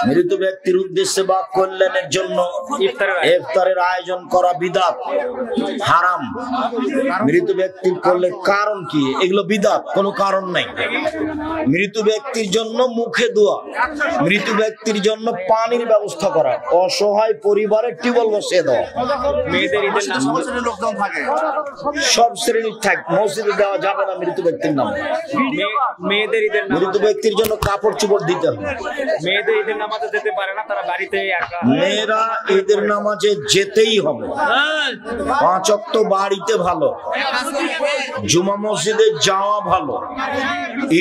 মৃত ব্যক্তির উদ্দেশ্যে বা কল্যাণের জন্য ইফতারের আয়োজন করা বিদআত, হারাম। মৃত ব্যক্তির করলে কারণ কি? এগুলো বিদআত, কোনো কারণ নাই। মৃত ব্যক্তির জন্য মুখে দোয়া, মৃত ব্যক্তির জন্য পানির ব্যবস্থা করা, অসহায় পরিবারের টিউবওয়েল বসিয়ে দেওয়া। সব শ্রেণীর থাক, মসজিদে দেওয়া যাবে না মৃত ব্যক্তির নাম। মৃত ব্যক্তির জন্য কাপড় চোপড় দিতে হবে। মেয়েদের ঈদের নামাজে যেতে পারে না, তারা বাড়িতে মেয়েরা ঈদের নামাজে যেতেই হবে। 5 ওয়াক্ত বাড়িতে ভালো, জুমা মসজিদে যাওয়া ভালো,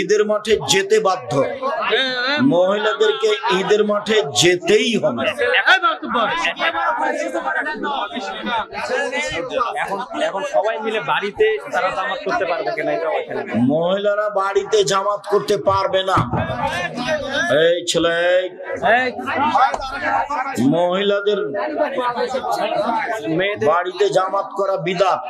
ঈদের মাঠে যেতে বাধ্য। মহিলাদেরকে ঈদের মাঠে যেতেই হবে। এখন সবাই মিলে বাড়িতে তারা জামাত করতে পারবে কিনা? মহিলারা বাড়িতে জামাত করতে পারবে না। এই ছেলে, মহিলাদের বাড়িতে জামাত করা বিদআত।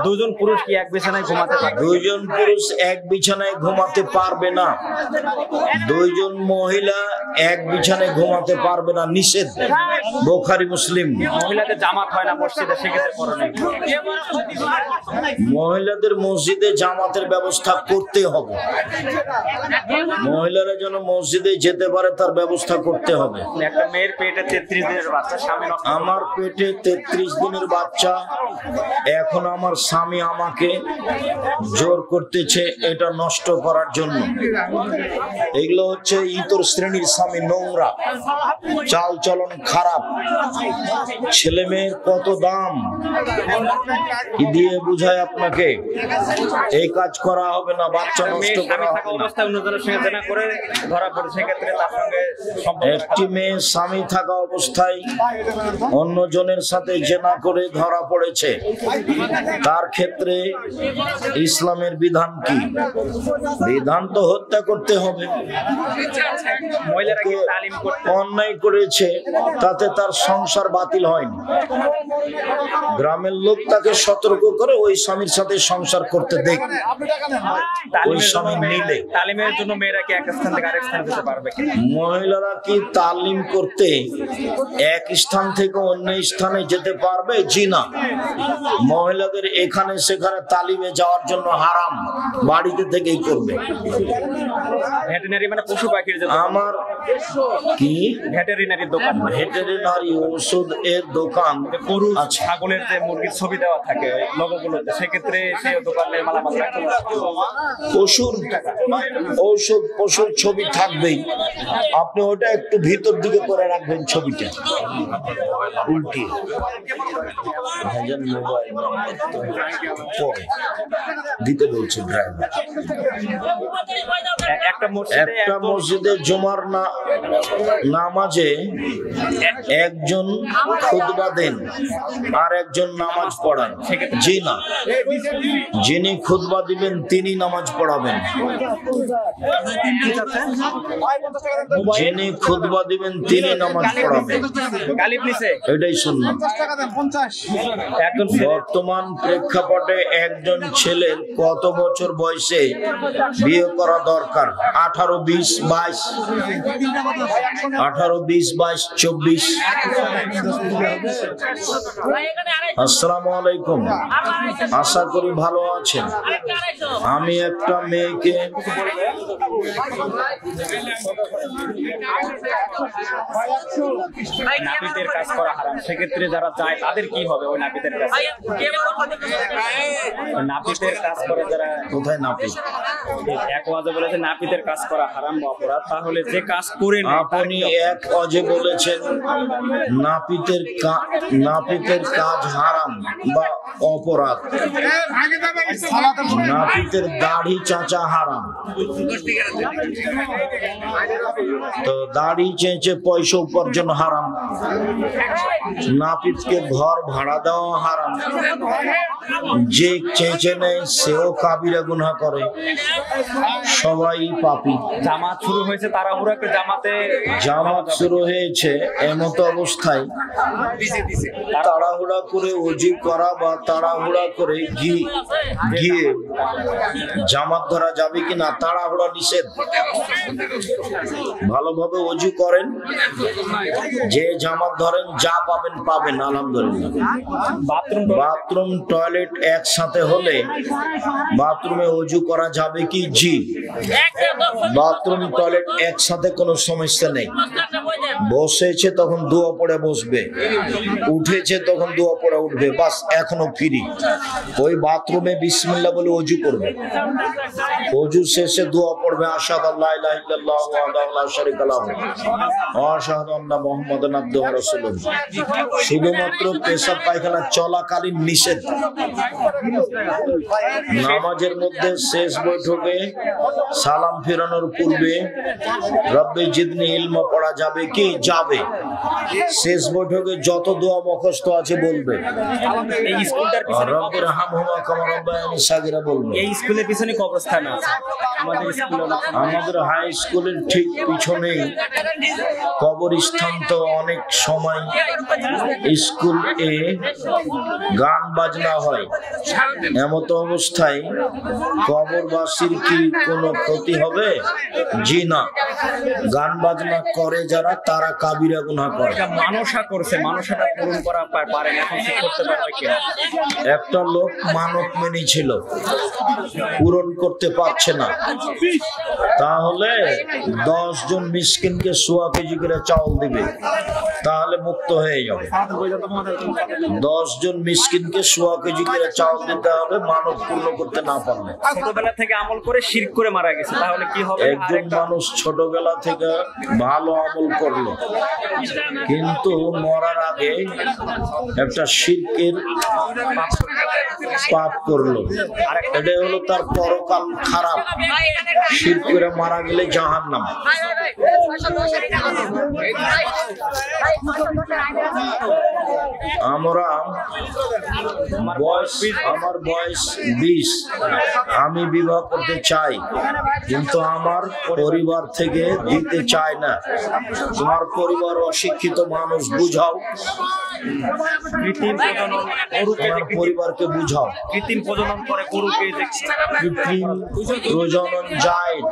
দুজন পুরুষ কি এক বিছানায় ঘুমাতে পারবে? দুইজন পুরুষ এক বিছানায় ঘুমাতে পারবে না। দুইজন মহিলা এক বিছানায় ঘুমাতে পারবে না, নিষেধ। বুখারী মুসলিম। মহিলাদের জামাত হয় না মসজিদে, সেক্ষেত্রে করণীয়? মহিলাদের মসজিদে জামাতের ব্যবস্থা করতে হবে। মহিলারা যেন মসজিদে যেতে পারে তার ব্যবস্থা করতে হবে। একটা মেয়ের পেটে 33 দিনের বাচ্চা, স্বামী আমার পেটে 33 দিনের বাচ্চা, এখন আমার স্বামী আমাকে জোর করতেছে এটা নষ্ট করার জন্য। এগুলো হচ্ছে ইতর শ্রেণীর স্বামী, নোংরা, চাল চলন খারাপ। ছেলে মেয়ের কত দাম, কি দিয়ে বুঝায় আপনাকে? এই কাজ করা হবে না, বাচ্চা নষ্ট করা হবে না। একটি মেয়ে স্বামী থাকা অবস্থায় অন্যজনের সাথে জেনা করে ধরা পড়েছে, তার ক্ষেত্রে ইসলামের বিধান কি? বিধান তো হত্যা করতে হবে। অন্যায় করেছে, তাতে তার সংসার বাতিল হয়নি। গ্রামের লোক তাকে সতর্ক করে ওই স্বামীর সাথে সংসার করতে দেখ। ওই স্বামী নিলে তালিমের জন্য মেয়েরা কি এক স্থান থেকে আরেক স্থানে যেতে পারবে? মহিলারা কি তালিম করতে এক স্থান থেকে অন্য স্থানে যেতে পারবে? জি না। মহিলাদের এখানে সেখানে তালিমে যাওয়ার জন্য হারাম, বাড়িতে থেকেই করবে। ভেটেরিনারি মানে পশু পাখির যে আমার কি ভেটেরিনারি দোকান, ভেটেরিনারি ওষুধ এর দোকান, গরু ছাগলের যে মুরগির ছবি দেওয়া থাকে লোগোগুলোতে, সেক্ষেত্রে সেই দোকানে মালামাল রাখতে পশুর ঔষধ, পশুর ছবি থাকবেই। আপনি ওটা একটু ভিতর দিকে করে রাখবেন, ছবিটা উল্টি মোবাইল দিতে বলছে ড্রাইভার। একটা মসজিদে জুমার নামাজে একজন খুতবা দেন আর একজন নামাজ পড়ান। জি না, যিনি খুতবা দিবেন তিনি নামাজ পড়াবেন। যিনি খুতবা দিবেন তিনি নামাজ পড়াবেন, এটাই সুন্নাত। বর্তমান প্রেক্ষাপটে একজন ছেলের কত বছর বয়সে বিয়ে করা দরকার? 18, 20, 22, 18, 20, 22, 24। আসসালামু আলাইকুম, আশা করি ভালো আছেন। আমি একটা মেয়েকে নাপিতের কাজ করা হারাম, সেক্ষেত্রে যারা যায় তাদের কি হবে? ওই নাপিতের কাজ, নাপিতের কাজ করে যারা, কোথায় নাপিত? এক ওয়াজে বলেছে নাপিতের কাজ করা হারাম বা অপরাধ, তাহলে যে কাজ করে আপনি এক ওয়াজে বলেছেন নাপিতের কাজ হারাম বা অপরাধ। নাপিতের দাড়ি চাঁচা হারাম, তো দাড়ি চেঁচে পয়সা উপার্জন হারাম। নাপিতকে ঘর ভাড়া দেওয়া হারাম। যে চেঁচে নেয় সেও কাবিরা গুনাহ করে। সবাই পাপী। জামাত শুরু হয়েছে, তাড়াহুড়া করে জামাত শুরু হয়েছে, এমত অবস্থায় তাড়াহুড়া করে ওযু করা বা তাড়াহুড়া করে গিয়ে জামাত ধরা যাবে কিনা, তাড়াহুড়া নিষেধ। ভালোভাবে ওযু করেন, যে জামাত ধরেন যা পাবেন আলহামদুলিল্লাহ। বাথরুম টয়লেট একসাথে হলে বাথরুমে ওযু করা যাবে কি? জি। বাথরুম টয়লেট একসাথে কোনো সমস্যা নেই। বসেছে তখন দোয়া পড়ে বসবে, উঠেছে তখন দোয়া পড়ে উঠবে, বাস এখনো ফ্রি। ওই বাথরুমে বিসমিল্লাহ বলে ওযু করবে, ওযু শেষে দোয়া পড়বে, আশহাদু আল্লা ইলাহা ইল্লাল্লাহু ওয়াহদাহু লা শারীকা লাহু ওয়া আশহাদু আন্না মুহাম্মাদান আবদুহু ওয়া রাসূলুহু। শুধুমাত্র পেশাব পায়খানা চলাকালীন নিষেধ। নামাজের মধ্যে শেষ বৈঠকে সালাম ফেরানোর পূর্বে রব্বি জিদনি ইলমা পড়া যাবে কি? যাবে। শেষ বৈঠকে যত দোয়া মুখস্থ আছে বলবে, এই স্কুলটার পিছনে রব্বির হামহুমা কামা রাব্বায়ানি সাগীরা বলবে। এই স্কুলের পিছনে কবরস্থান আছে। আমাদের হাই স্কুলের ঠিক পিছনেই কবরস্থান। তো অনেক সময় স্কুল এ গান বাজনা হয়, এমত অবস্থায় কবরবাসীর কি কোনো ক্ষতি হবে? জি না। গান বাজনা করে যারা, তারা কাবিরা গুনাহ করে। মানসা করছে, মানসাটা পূরণ করা পারেন, এখন কি করতে পারবে কি? একটা লোক মানত মেনেছিল, পূরণ করতে পারছে না, তাহলে 10 জন মিসকিনকে 1.25 কেজি করে চাউল দিবে, তাহলে মুক্ত হয়ে যাবে। 10 জন মিসকিনকে 1.25 কেজি করে চাউল দিতে হবে, মানত পূর্ণ করতে না পারলে। ছোটবেলা থেকে আমল করে শিরক করে মারা গেছে, তাহলে কি হবে? একজন মানুষ ছোটবেলা থেকে ভালো আমল করলো, কিন্তু মরার আগে একটা শিরকের পাপ করলো, এটা হলো তার পরকাল খারাপ। শিরক করে মারা গেলে জাহান্নাম। আমার বয়স 20, আমি বিবাহ করতে চাই, কিন্তু আমার পরিবার থেকে দিতে চায় না। তোমার পরিবার অশিক্ষিত মানুষ, বুঝাও। তোমার পরিবারকে বুঝাও। কৃত্রিম প্রজনন করে গরুকে, কৃত্রিম প্রজনন জায়েজ।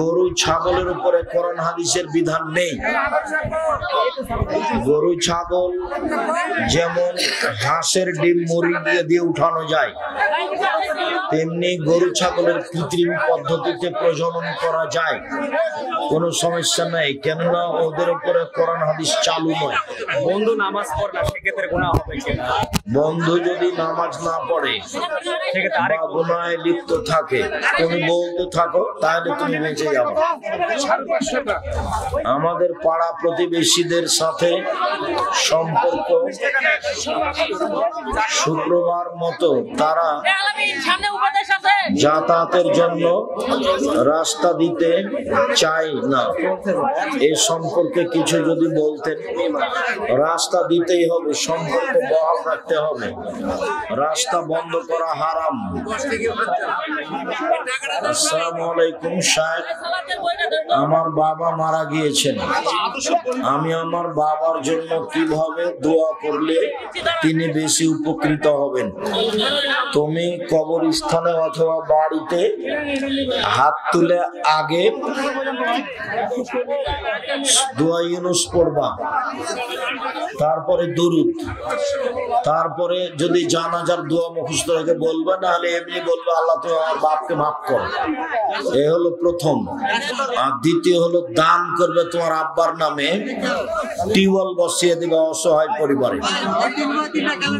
গরু ছাগলের উপরে কোরআন হাদিসের বিধান নেই। গরু ছাগল যেমন হাঁসের ডিম মুরগি দিয়ে উঠানো যায়, তেমনি গরু ছাগলের কৃত্রিম পদ্ধতিতে প্রজনন করা যায়, কোনো সমস্যা নেই, কেননা ওদের উপরে কোরআন হাদিস চালু নয়। বন্ধু নামাজ পড়ে না, সেক্ষেত্রে গুনাহ হবে কিনা? বন্ধু যদি নামাজ না পড়ে, গুনাহে লিপ্ত থাকে, তুমি বলতে থাকো, তাহলে তুমি বেঁচে যাবে। আমাদের পাড়া প্রতিবেশীদের সাথে সম্পর্ক শুক্রবার মতো তারা যাতায়াতের জন্য রাস্তা দিতে চায় না। এই সম্পর্কে কিছু যদি বলতেন। রাস্তা দিতেই হবে, সম্পর্ক বহাল রাখতে হবে, রাস্তা বন্ধ করা হারাম। আসসালামু আলাইকুম সাহেব, আমার বাবা মারা গিয়েছেন, আমি আমার বাবার জন্য কিভাবে দোয়া করলে তিনি বেশি উপকৃত হবেন? তুমি কবরস্থানে অথবা বাড়িতে হাত তুলে আগে দোয়া ইউনুস পড়বা, তারপরে দুরূদ, তারপরে যদি জানাজার দোয়া মুখস্থ রেখে বলবে, না হলে এমনি বলবে আল্লাহ তুমি আমার বাপকে মাফ করো। এ হলো প্রথম। আর দ্বিতীয় হলো দান করবে তোমার আব্বার নামে, টিউবওয়েল বসিয়ে দিবে অসহায় পরিবারে,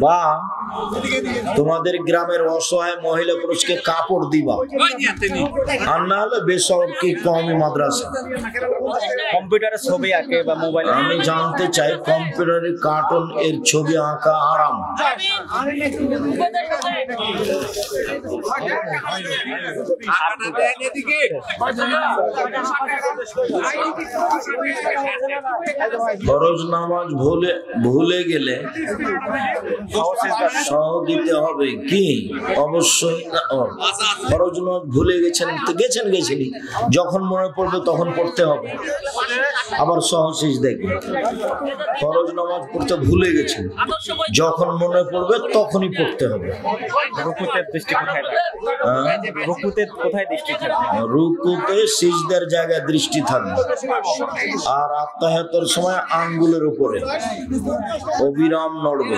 বা তোমাদের গ্রামের অসহায় মহিলা পুরুষকে কাপড় দিবা, আর না হলে বেসরকারি কওমি মাদ্রাসা। কম্পিউটারে ছবি আঁকে বা মোবাইলে, আমি জানতে চাই কম্পিউটারের কার্টুন এর ছবি আঁকা হারাম? আর ফরজ নামাজ ভুলে গেলে সহ দিতে হবে কি? অবশ্যই ফরজ নামাজ ভুলে গেছেনি যখন মনে পড়বে তখন পড়তে হবে। আবার সহশেষ দেখবে ফরজ নামাজ পড়তে ভুলে গেছেন, যখন মনে পড়বে তখনই পড়তে হবে। রুকুতে সিজদার জায়গায় দৃষ্টি থাকবে, আর আত্তাহিয়াতের সময় আঙ্গুলের উপরে অবিরাম নড়বে।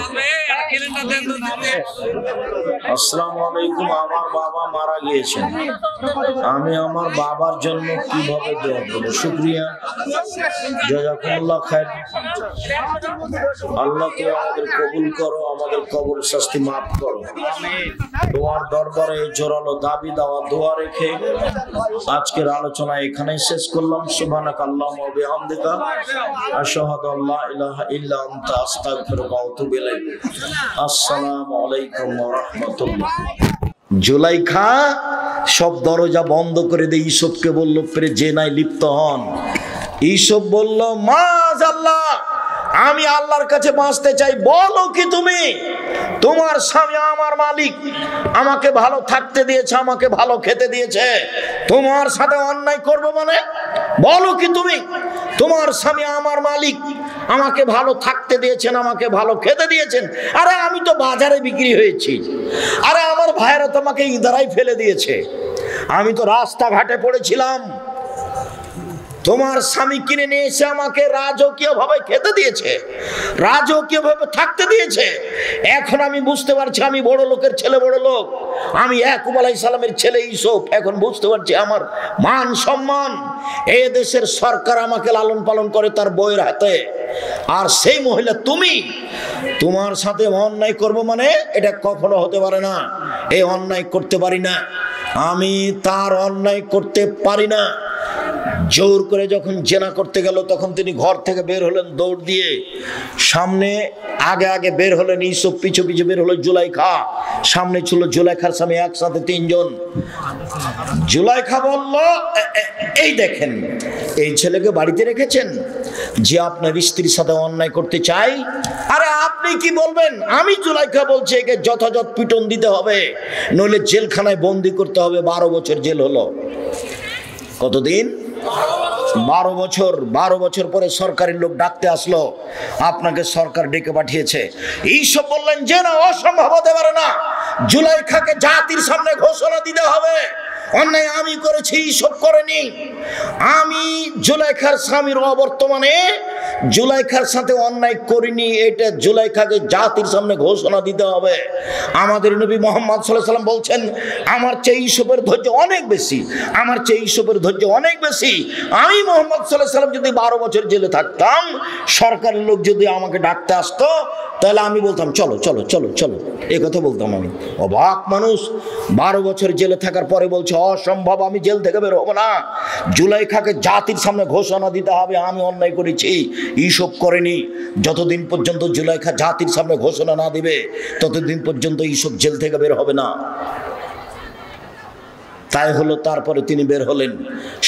আসসালামু আলাইকুম, আমার বাবা মারা গিয়েছেন, আমি আমার বাবার জন্য কিভাবে দোয়া করব? শুকরিয়া, জাযাকুমুল্লাহ খায়র। আল্লাহ তুমি আমাদের কবুল করো, আমাদের কবর শাস্তি মাফ করো। তোমার দরবারে জোরালো দাবি দেওয়া দোয়া রেখে আজকের আলোচনা এখানেই শেষ করলাম। সুবহানাকা আল্লাহুম্মা ওয়া বিহামদিকা আশহাদু আল্লা ইলাহা ইল্লা আনতা আস্তাগফিরুকা ওয়া আতুবু ইলাইক। আসসালামু আলাইকুম ওয়া রাহমাতুল্লাহ। জুলাইখা সব দরজা বন্ধ করে দিয়ে ইউসুফকে বলল, ফিরে জেনায় লিপ্ত হন। ইউসুফ বলল, মাআযাল্লাহ, আমি আল্লাহর কাছে বাঁচতে চাই। বলো কি তুমি? তোমার স্বামী আমার মালিক, আমাকে ভালো থাকতে দিয়েছে, আমাকে ভালো খেতে দিয়েছে, তোমার সাথে অন্যায় করবো মানে? বলো কি তুমি? তোমার স্বামী আমার মালিক, আমাকে ভালো থাকতে দিয়েছেন, আমাকে ভালো খেতে দিয়েছেন। আরে আমি তো বাজারে বিক্রি হয়েছি, আরে আমার ভাইয়েরা তো আমাকে ইদারাই ফেলে দিয়েছে, আমি তো রাস্তাঘাটে পড়েছিলাম, তোমার স্বামী কিনে নিয়ে এসে আমাকে রাজকীয় ভাবে খেতে দিয়েছে, রাজকীয় ভাবে থাকতে দিয়েছে। এখন আমি বুঝতে পারছি আমি বড় লোকের ছেলে, বড় লোক, আমি ইয়াকুব আলাইহিস সালামের ছেলে ইউসুফ। এখন বুঝতে পারছি আমার মান সম্মান, এই দেশের সরকার আমাকে লালন পালন করে তার বউয়ের হাতে, আর সেই মহিলা তুমি, তোমার সাথে অন্যায় করব মানে এটা কখনো হতে পারে না। এই অন্যায় করতে পারি না, আমি তার অন্যায় করতে পারি না। জোর করে যখন জেনা করতে গেল তখন তিনি ঘর থেকে বের হলেন দৌড় দিয়ে, সামনে আগে আগে বের হলেন ইউসুফ, পিছু পিছু বের হলো জুলাইখা, সামনে ছিল জুলাইখার স্বামী, একসাথে তিনজন। জুলাইখা বলল, এই দেখেন এই ছেলেকে বাড়িতে রেখেছেন যে আপনার স্ত্রীর সাথে অন্যায় করতে চাই। আরে আপনি কি বলবেন? আমি জুলাইখা বলছি একে যথাযথ পিটন দিতে হবে, নইলে জেলখানায় বন্দি করতে হবে। 12 বছর জেল হলো। কতদিন? 12 বছর। 12 বছর পরে সরকারি লোক ডাকতে আসলো, আপনাকে সরকার ডেকে পাঠিয়েছে। এইসব বললেন যে না, অসম্ভব হতে পারে না, জুলাইখাকে জাতির সামনে ঘোষণা দিতে হবে অন্যায় আমি করেছি, এইসব করেনি। আমি জুলাইখার স্বামীর অবর্তমানে জুলাইখার সাথে অন্যায় করিনি, এটা জুলাইখাকে জাতির সামনে ঘোষণা দিতে হবে। আমাদের নবী মুহাম্মদ সাল্লাল্লাহু আলাইহি ওয়াসাল্লাম বলছেন, আমার চেয়ে ইউসুফের ধৈর্য অনেক বেশি, আমার চেয়ে ইউসুফের ধৈর্য অনেক বেশি। আমি মুহাম্মদ সাল্লাল্লাহু আলাইহি ওয়াসাল্লাম যদি 12 বছর জেলে থাকতাম, সরকারের লোক যদি আমাকে ডাকতে আসতো, তাহলে আমি বলতাম চলো চলো চলো চলো, এই কথা বলতাম আমি। অবাক মানুষ, 12 বছর জেলে থাকার পরে বলছে অসম্ভব, আমি জেল থেকে বের হবো না, জুলাইখাকে জাতির সামনে ঘোষণা দিতে হবে আমি অন্যায় করেছি, ইউসুফ করেনি। যতদিন পর্যন্ত জুলাইখা জাতির সামনে ঘোষণা না দিবে ততদিন পর্যন্ত ইউসুফ জেল থেকে বের হবে না। তাই হলো, তারপরে তিনি বের হলেন।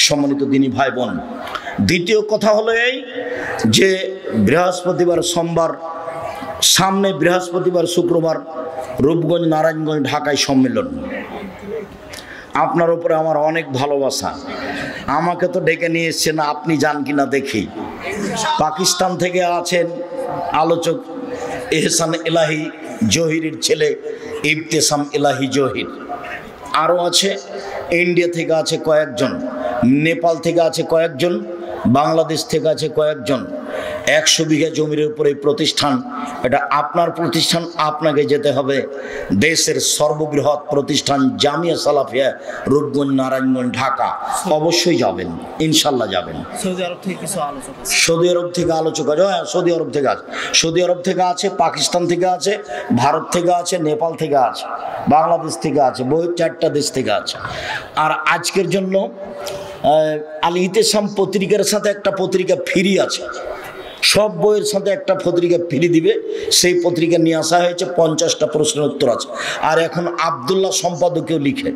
সম্মানিত দিনী ভাই বোন, দ্বিতীয় কথা হলো এই যে বৃহস্পতিবার, সোমবার, সামনে বৃহস্পতিবার, শুক্রবার রূপগঞ্জ, নারায়ণগঞ্জ, ঢাকায় সম্মেলন। আপনার উপরে আমার অনেক ভালোবাসা, আমাকে তো ডেকে নিয়ে এসছেন, আপনি যান কিনা দেখি। পাকিস্তান থেকে আছেন আলোচক এহসান এলাহি জহিরের ছেলে ইবতেসাম এলাহি জহির, আরও আছে ইন্ডিয়া থেকে আছে কয়েকজন, নেপাল থেকে আছে কয়েকজন, বাংলাদেশ থেকে আছে কয়েকজন। 100 বিঘা জমির উপরে প্রতিষ্ঠান, এটা আপনার প্রতিষ্ঠান, আপনাকে যেতে হবে। দেশের সর্ববৃহৎ প্রতিষ্ঠান জামিয়া সালাফিয়া, রূপগঞ্জ, নারায়ণগঞ্জ, ঢাকা, অবশ্যই যাবেন, ইনশাল্লাহ যাবেন। সৌদি আরব থেকে কিছু আলোচক আছে, সৌদি আরব থেকে আলোচক আছে, হ্যাঁ সৌদি আরব থেকে আছে, সৌদি আরব থেকে আছে, পাকিস্তান থেকে আছে, ভারত থেকে আছে, নেপাল থেকে আছে, বাংলাদেশ থেকে আছে, বহু 4টা দেশ থেকে আছে। আর আজকের জন্য আল ইতিসাম পত্রিকার সাথে একটা পত্রিকা ফ্রি আছে, সব বইয়ের সাথে একটা পত্রিকা ফ্রি দিবে, সেই পত্রিকা নিয়ে আসা হয়েছে। 50টা প্রশ্নের উত্তর আছে। আর এখন আব্দুল্লাহ সম্পাদকীয় লিখে,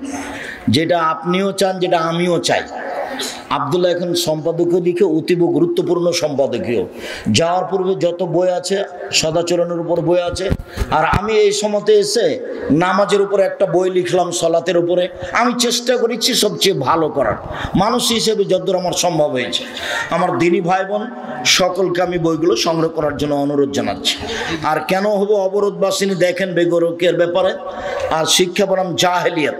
যেটা আপনিও চান, যেটা আমিও চাই। আব্দুল্লাহ এখন সম্পাদকীয় লিখে, অতীব গুরুত্বপূর্ণ সম্পাদকীয়। যাওয়ার পূর্বে যত বই আছে সদাচরণের উপর বই আছে, আর আমি এই সময়তে এসে নামাজের উপরে একটা বই লিখলাম, সলাতের উপরে। আমি চেষ্টা করেছি সবচেয়ে ভালো করার, মানুষ হিসেবে যতদূর আমার সম্ভব হয়েছে। আমার দিনী ভাই বোন সকলকে আমি বইগুলো সংগ্রহ করার জন্য অনুরোধ জানাচ্ছি। আর কেন হবো অবরোধবাসিনী দেখেন বেগরকের ব্যাপারে। আর শিক্ষা বনাম জাহেলিয়াত,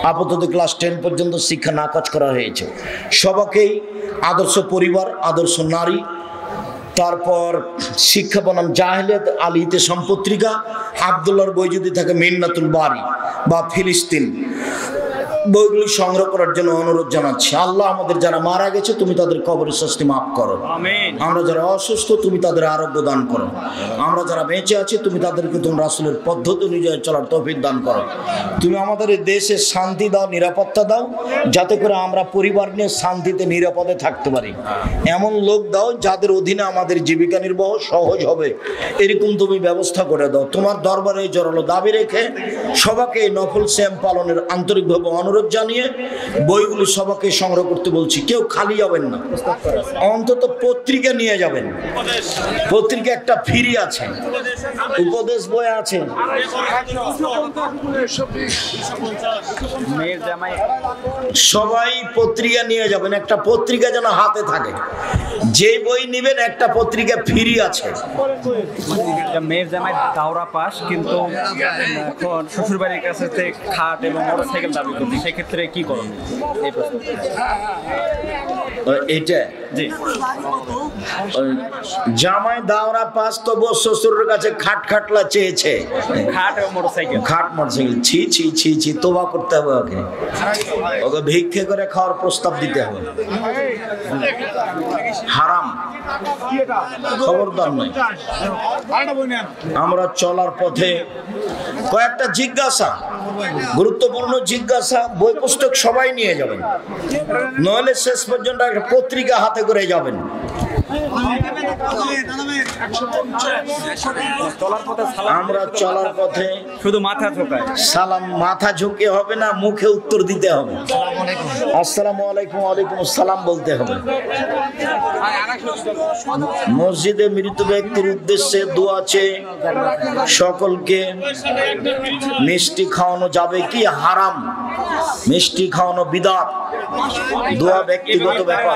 আপাতত ক্লাস 10 পর্যন্ত শিক্ষা নাকচ করা হয়েছে। সবাকেই আদর্শ পরিবার, আদর্শ নারী, তারপর শিক্ষা বনাম জাহেলিয়াত, আলী ইতিসাম পত্রিকা, আব্দুল্লাহর বই যদি থাকে মিন্নাতুল বারি বা ফিলিস্তিন, বইগুলি সংগ্রহ করার জন্য অনুরোধ জানাচ্ছি। আল্লাহ আমাদের যারা মারা গেছে তুমি তাদের কবরের শাস্তি মাফ করো। আমরা যারা অসুস্থ তুমি তাদের আরোগ্য দান করো। আমরা যারা বেঁচে আছি তুমি তাদেরকে তোমার রাসূলের পদ্ধতি অনুযায়ী চলার তৌফিক দান করো। তুমি আমাদের এই দেশে শান্তি দাও, নিরাপত্তা দাও, যাতে করে আমরা পরিবার নিয়ে শান্তিতে নিরাপদে থাকতে পারি। এমন লোক দাও যাদের অধীনে আমাদের জীবিকা নির্বাহ সহজ হবে, এরকম তুমি ব্যবস্থা করে দাও। তোমার দরবারে জোরালো দাবি রেখে সবাইকে নফল শ্যাম পালনের আন্তরিকভাবে অনুরোধ জানিয়ে বইগুলি সবাইকে সংগ্রহ করতে বলছি। কেউ খালি যাবেন না, অন্তত পত্রিকা নিয়ে যাবেন। পত্রিকা একটা ফ্রি আছে, উপদেশ বই আছে। সবাই পত্রিকা নিয়ে যাবেন, একটা পত্রিকা যেন হাতে থাকে। যে বই নেবেন একটা পত্রিকা ফ্রি আছে। মেয়ের জামাই দাওরা পাস, কিন্তু এখন শ্বশুরবাড়ির কাছে থেকে খাট এবং মোটরসাইকেল দাবি করছে, সেক্ষেত্রে কি করবেন? এই প্রশ্ন এটা জি। জামাই দাওরা পাস, তবু শ্বশুরের কাছে খাট খাটলা চেয়েছে, খাট এবং মোটরসাইকেল। খাট মোটরসাইকেল, ছি ছি ছি ছি, তোবা করতে হবে ওকে। ওকে ভিক্ষে করে খাওয়ার প্রস্তাব দিতে হবে। হারাম, খবরদার নয়। আমরা চলার পথে কয়েকটা জিজ্ঞাসা, গুরুত্বপূর্ণ জিজ্ঞাসা, বই পুস্তক সবাই নিয়ে যাবেন, নইলে শেষ পর্যন্ত একটা পত্রিকা হাতে করে যাবেন। আমরা চলার পথে শুধু মাথা ঝোঁকায়, সালাম মাথা ঝুঁকে হবে না, মুখে উত্তর দিতে হবে। আসসালামু আলাইকুম, ওয়ালাইকুম আসসালাম বলতে হবে। মসজিদে মৃত ব্যক্তির উদ্দেশ্যে দোয়া আছে, সকলকে মিষ্টি খাওয়ানো যাবে কি? হারাম, মিষ্টি খাওয়ানো বিদআত, দোয়া ব্যক্তিগত ব্যাপার।